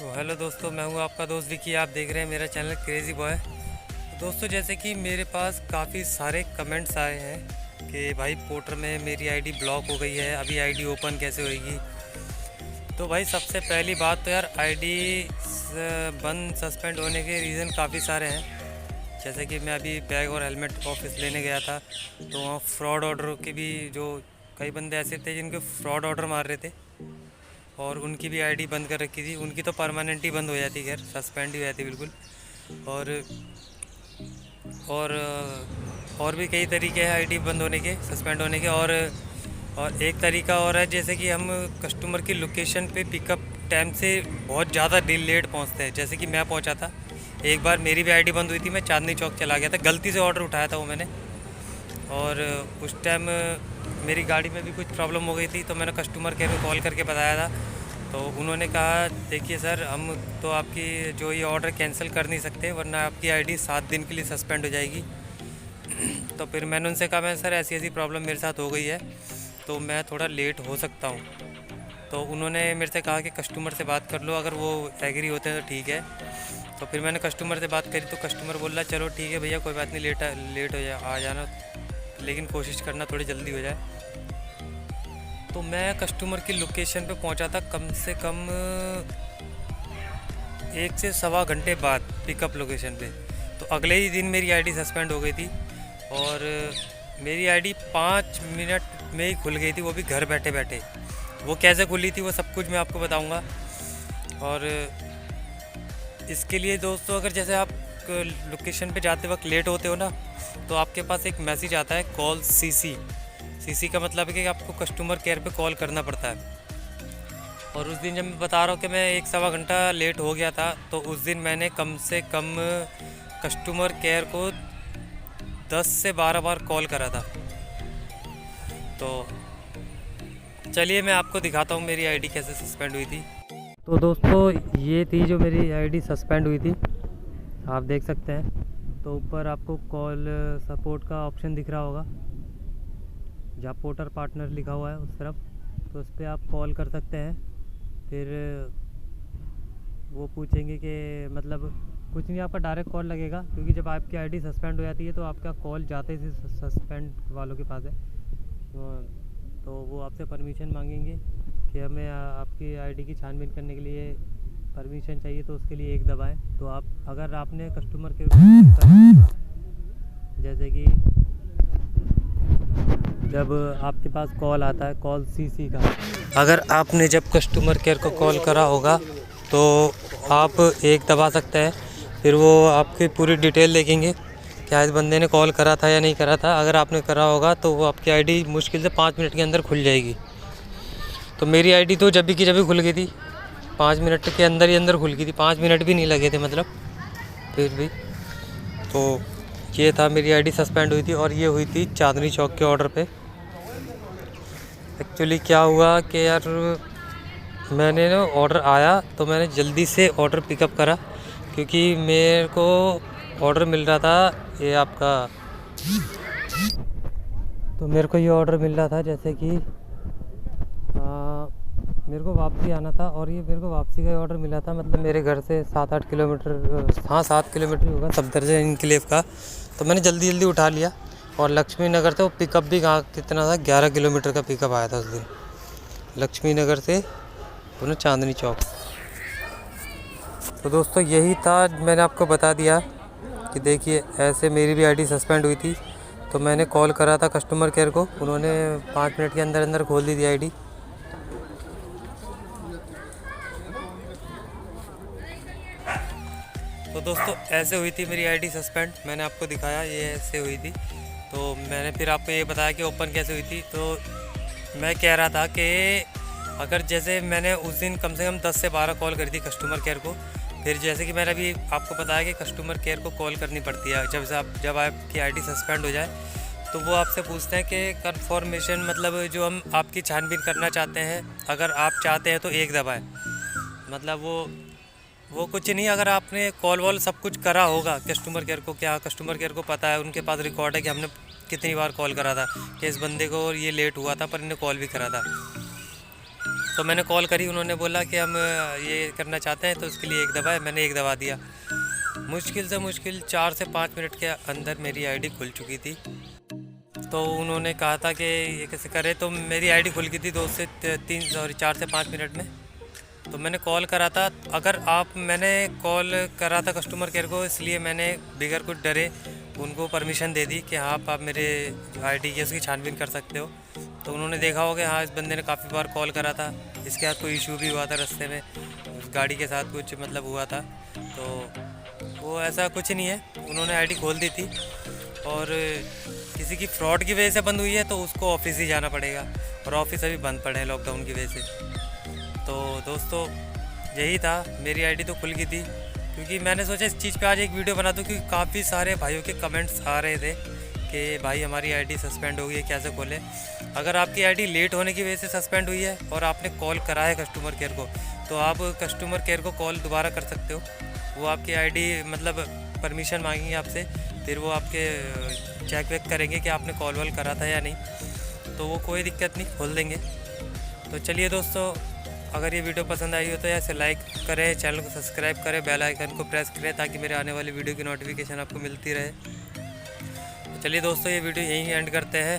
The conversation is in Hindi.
तो हेलो दोस्तों, मैं हूं आपका दोस्त विकी। आप देख रहे हैं मेरा चैनल क्रेज़ी बॉय। दोस्तों, जैसे कि मेरे पास काफ़ी सारे कमेंट्स आए हैं कि भाई पोर्टर में मेरी आईडी ब्लॉक हो गई है, अभी आईडी ओपन कैसे होएगी। तो भाई सबसे पहली बात तो यार आईडी बंद सस्पेंड होने के रीज़न काफ़ी सारे हैं। जैसे कि मैं अभी बैग और हेलमेट ऑफिस लेने गया था, तो वहाँ फ्रॉड ऑर्डर के भी जो कई बंदे ऐसे थे जिनके फ्रॉड ऑर्डर मार रहे थे और उनकी भी आईडी बंद कर रखी थी। उनकी तो परमानेंट ही बंद हो जाती, खैर सस्पेंड ही हो जाती बिल्कुल। और और और भी कई तरीके हैं आईडी बंद होने के, सस्पेंड होने के। और एक तरीका और है, जैसे कि हम कस्टमर की लोकेशन पे पिकअप टाइम से बहुत ज़्यादा लेट पहुंचते हैं। जैसे कि मैं पहुंचा था एक बार, मेरी भी आईडी बंद हुई थी, मैं चांदनी चौक चला गया था, गलती से ऑर्डर उठाया था वो मैंने। और उस टाइम मेरी गाड़ी में भी कुछ प्रॉब्लम हो गई थी, तो मैंने कस्टमर केयर को कॉल करके बताया था। तो उन्होंने कहा देखिए सर, हम तो आपकी जो ये ऑर्डर कैंसिल कर नहीं सकते, वरना आपकी आईडी 7 दिन के लिए सस्पेंड हो जाएगी। तो फिर मैंने उनसे कहा, मैं सर ऐसी ऐसी प्रॉब्लम मेरे साथ हो गई है, तो मैं थोड़ा लेट हो सकता हूँ। तो उन्होंने मेरे से कहा कि कस्टमर से बात कर लो, अगर वो एग्री होते हैं तो ठीक है। तो फिर मैंने कस्टमर से बात करी, तो कस्टमर बोल रहा चलो ठीक है भैया, कोई बात नहीं, लेट हो आ जाना, लेकिन कोशिश करना थोड़ी जल्दी हो जाए। तो मैं कस्टमर की लोकेशन पे पहुंचा था कम से कम 1 से 1.25 घंटे बाद पिकअप लोकेशन पे। तो अगले ही दिन मेरी आईडी सस्पेंड हो गई थी, और मेरी आईडी 5 मिनट में ही खुल गई थी, वो भी घर बैठे बैठे। वो कैसे खुली थी वो सब कुछ मैं आपको बताऊंगा। और इसके लिए दोस्तों, अगर जैसे आप लोकेशन पे जाते वक्त लेट होते हो ना, तो आपके पास एक मैसेज आता है कॉल सीसी का मतलब है कि आपको कस्टमर केयर पे कॉल करना पड़ता है। और उस दिन जब मैं बता रहा हूँ कि मैं 1 सवा घंटा लेट हो गया था, तो उस दिन मैंने कम से कम कस्टमर केयर को 10 से 12 बार कॉल करा था। तो चलिए मैं आपको दिखाता हूँ मेरी आईडी कैसे सस्पेंड हुई थी। तो दोस्तों, ये थी जो मेरी आईडी सस्पेंड हुई थी, आप देख सकते हैं। तो ऊपर आपको कॉल सपोर्ट का ऑप्शन दिख रहा होगा, जहाँ पोर्टर पार्टनर लिखा हुआ है उस तरफ, तो उस पर आप कॉल कर सकते हैं। फिर वो पूछेंगे कि मतलब कुछ नहीं, आपका डायरेक्ट कॉल लगेगा, क्योंकि जब आपकी आईडी सस्पेंड हो जाती है तो आपका कॉल जाते ही सस्पेंड वालों के पास है। तो वो आपसे परमिशन मांगेंगे कि हमें आपकी आईडी की छानबीन करने के लिए परमिशन चाहिए, तो उसके लिए 1 दबाएं। तो आप अगर आपने कस्टमर केयर जैसे कि जब आपके पास कॉल आता है कॉल सीसी का, अगर आपने जब कस्टमर केयर को कॉल करा होगा तो आप 1 दबा सकते हैं। फिर वो आपकी पूरी डिटेल देखेंगे, क्या इस बंदे ने कॉल करा था या नहीं करा था। अगर आपने करा होगा तो वो आपकी आईडी मुश्किल से 5 मिनट के अंदर खुल जाएगी। तो मेरी आईडी तो जब भी खुल गई थी, 5 मिनट के अंदर ही अंदर खुल गई थी, 5 मिनट भी नहीं लगे थे मतलब, फिर भी। तो ये था, मेरी आईडी सस्पेंड हुई थी, और ये हुई थी चांदनी चौक के ऑर्डर पे। एक्चुअली क्या हुआ कि यार, मैंने ना ऑर्डर आया तो मैंने जल्दी से ऑर्डर पिकअप करा, क्योंकि मेरे को ऑर्डर मिल रहा था ये आपका, तो मेरे को ये ऑर्डर मिल रहा था जैसे कि मेरे को वापसी आना था, और ये मेरे को वापसी का ऑर्डर मिला था, मतलब मेरे घर से 7-8 किलोमीटर, हाँ 7 किलोमीटर ही होगा सफदर से इनक्लेव का। तो मैंने जल्दी जल्दी उठा लिया, और लक्ष्मी नगर से वो पिकअप भी कहाँ कितना था, 11 किलोमीटर का पिकअप आया था उस दिन, लक्ष्मी नगर से पुनः चांदनी चौक। तो दोस्तों, यही था, मैंने आपको बता दिया कि देखिए ऐसे मेरी भी आईडी सस्पेंड हुई थी। तो मैंने कॉल करा था कस्टमर केयर को, उन्होंने 5 मिनट के अंदर अंदर खोल दी थी आईडी। तो दोस्तों, ऐसे हुई थी मेरी आईडी सस्पेंड, मैंने आपको दिखाया ये ऐसे हुई थी। तो मैंने फिर आपको ये बताया कि ओपन कैसे हुई थी। तो मैं कह रहा था कि अगर जैसे मैंने उस दिन कम से कम 10 से 12 कॉल करी थी कस्टमर केयर को। फिर जैसे कि मैंने अभी आपको बताया कि कस्टमर केयर को कॉल करनी पड़ती है जब आपकी आईडी सस्पेंड हो जाए, तो वो आपसे पूछते हैं कि कन्फर्मेशन, मतलब जो हम आपकी छानबीन करना चाहते हैं, अगर आप चाहते हैं तो 1 दबाएं। मतलब वो कुछ नहीं, अगर आपने कॉल वॉल सब कुछ करा होगा कस्टमर केयर को, क्या कस्टमर केयर को पता है, उनके पास रिकॉर्ड है कि हमने कितनी बार कॉल करा था, कि इस बंदे को ये लेट हुआ था पर इन्हें कॉल भी करा था। तो मैंने कॉल करी, उन्होंने बोला कि हम ये करना चाहते हैं, तो उसके लिए एक दबाए। मैंने एक दबा दिया। मुश्किल से मुश्किल 4 से 5 मिनट के अंदर मेरी आईडी खुल चुकी थी। तो उन्होंने कहा था कि ये कैसे करें, तो मेरी आईडी खुल गई थी 4 से 5 मिनट में। तो मैंने कॉल करा था। मैंने कॉल करा था कस्टमर केयर को, इसलिए मैंने बगैर कुछ डरे उनको परमिशन दे दी कि हाँ आप मेरे जो आईडी है उसकी छानबीन कर सकते हो। तो उन्होंने देखा होगा हाँ इस बंदे ने काफ़ी बार कॉल करा था, इसके साथ कोई इशू भी हुआ था रास्ते में, उस गाड़ी के साथ कुछ मतलब हुआ था। तो वो ऐसा कुछ नहीं है, उन्होंने आईडी खोल दी थी। और किसी की फ्रॉड की वजह से बंद हुई है तो उसको ऑफिस ही जाना पड़ेगा, और ऑफिस अभी बंद पड़े हैं लॉकडाउन की वजह से। तो दोस्तों यही था, मेरी आईडी तो खुल गई थी, क्योंकि मैंने सोचा इस चीज़ पे आज एक वीडियो बना दूँ, क्योंकि काफ़ी सारे भाइयों के कमेंट्स आ रहे थे कि भाई हमारी आईडी सस्पेंड हो गई है, कैसे खोलें। अगर आपकी आईडी लेट होने की वजह से सस्पेंड हुई है और आपने कॉल करा है कस्टमर केयर को, तो आप कस्टमर केयर को कॉल दोबारा कर सकते हो। वो आपकी आईडी मतलब परमिशन मांगेंगे आपसे, फिर वो आपके चेक वेक करेंगे कि आपने कॉल वॉल करा था या नहीं। तो वो कोई दिक्कत नहीं, खोल देंगे। तो चलिए दोस्तों, अगर ये वीडियो पसंद आई हो तो ऐसे लाइक करें, चैनल को सब्सक्राइब करें, बेल आइकन को प्रेस करें, ताकि मेरे आने वाली वीडियो की नोटिफिकेशन आपको मिलती रहे। तो चलिए दोस्तों, ये वीडियो यहीं एंड करते हैं।